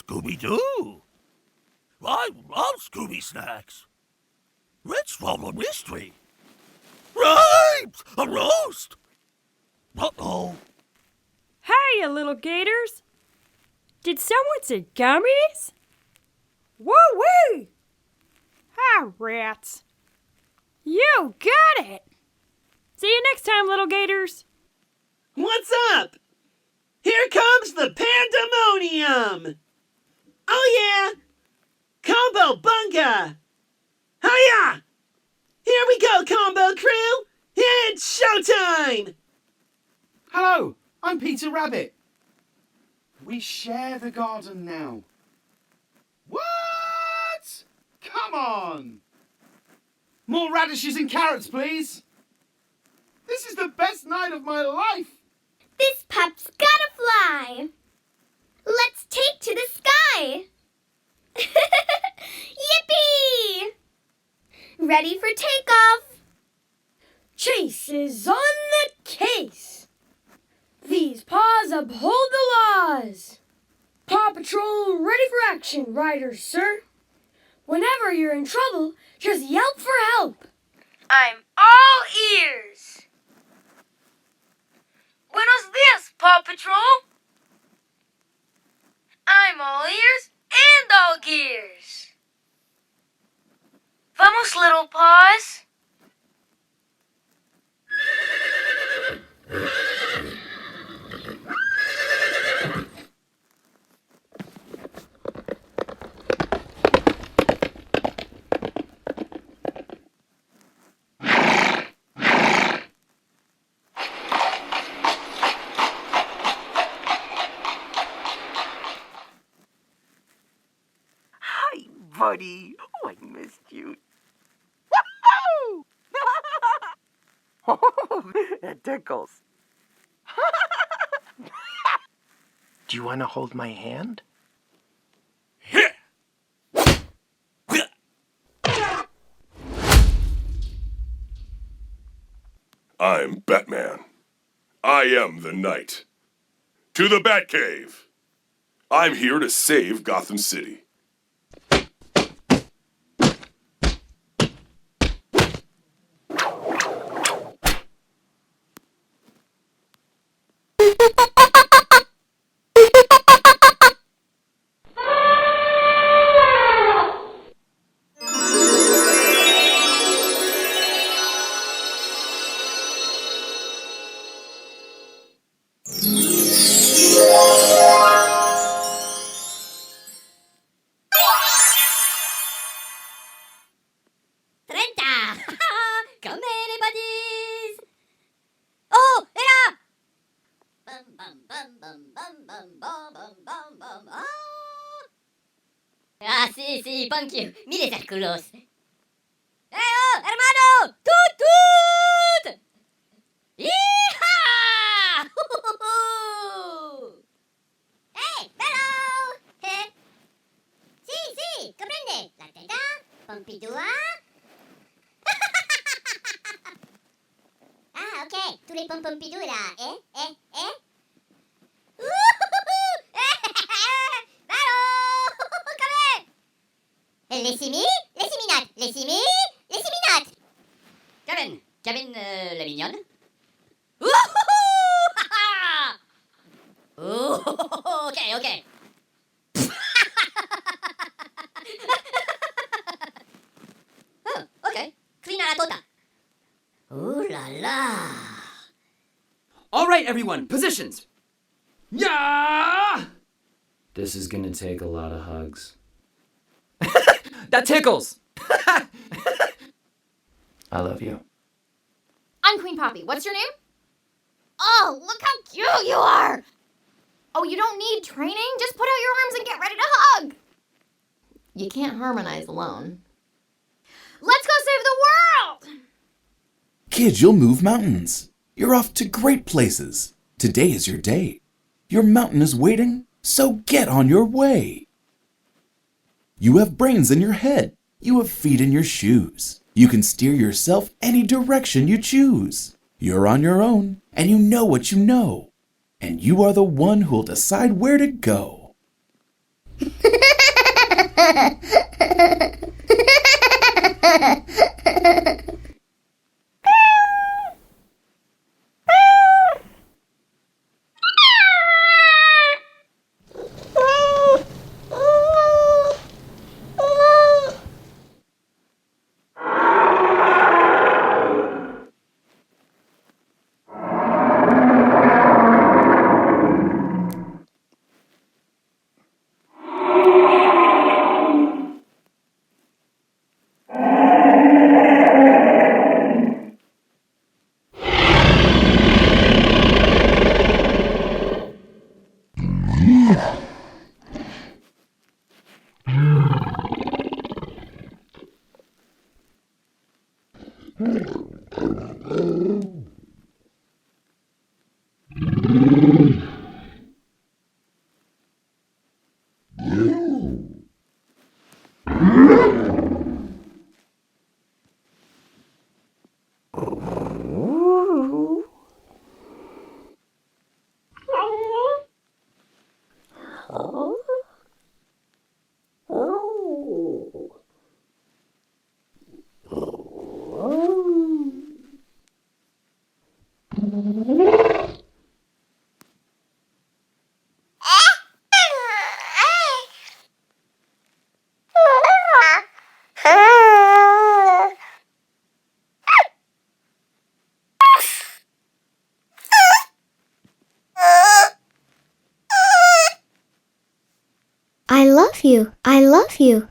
Scooby-Doo. I love Scooby snacks. Let's solve a mystery. Rhymes! A roast! Uh-oh. Hiya, little gators. Did someone say gummies? Woo-wee! Hi, rats. You got it! See you next time, little gators. What's up? Here comes the pandemonium! Oh yeah! Combo bunga! Hiya! Here we go, combo crew! It's showtime! Hello, I'm Peter Rabbit. We share the garden now. What? Come on! More radishes and carrots, please. This is the best night of my life. This pup's gotta fly. Let's take to the sky. Yippee! Ready for takeoff. Chase is on the case. These paws uphold the laws. Paw Patrol ready for action, riders, sir. Whenever you're in trouble, just yelp for help. I'm all ears. Buenos dias, Paw Patrol. I'm all ears and all gears. Vamos, little paws. Hi, buddy. Oh, I missed you. Woohoo! Oh, it tickles. Do you want to hold my hand? I'm Batman. I am the Knight. To the Batcave. I'm here to save Gotham City. Come any buddies? Oh, era! Bum bum bum bum bum bum bum bum bum bum. Ah, sí, thank you. Mire esas culos. Oh, hermano! ¡Tut, tut! ¡Hija! ¡Hey, hello! Sí, comprende. La teta, Pompidou. Ah, ok. Tous les Pompidou là. Allô! Come les siminates. Les siminates. Kevin, la mignonne. Ok. Oh, ok. Clean la tota. Ooh la la. All right, everyone, positions. Yeah! This is gonna take a lot of hugs. That tickles! I love you. I'm Queen Poppy. What's your name? Oh, look how cute you are! Oh, you don't need training? Just put out your arms and get ready to hug! You can't harmonize alone. Let's go save the world! Kids, you'll move mountains. You're off to great places. Today is your day. Your mountain is waiting, so get on your way. You have brains in your head. You have feet in your shoes. You can steer yourself any direction you choose. You're on your own, and you know what you know. And you are the one who'll decide where to go. I love you. I love you.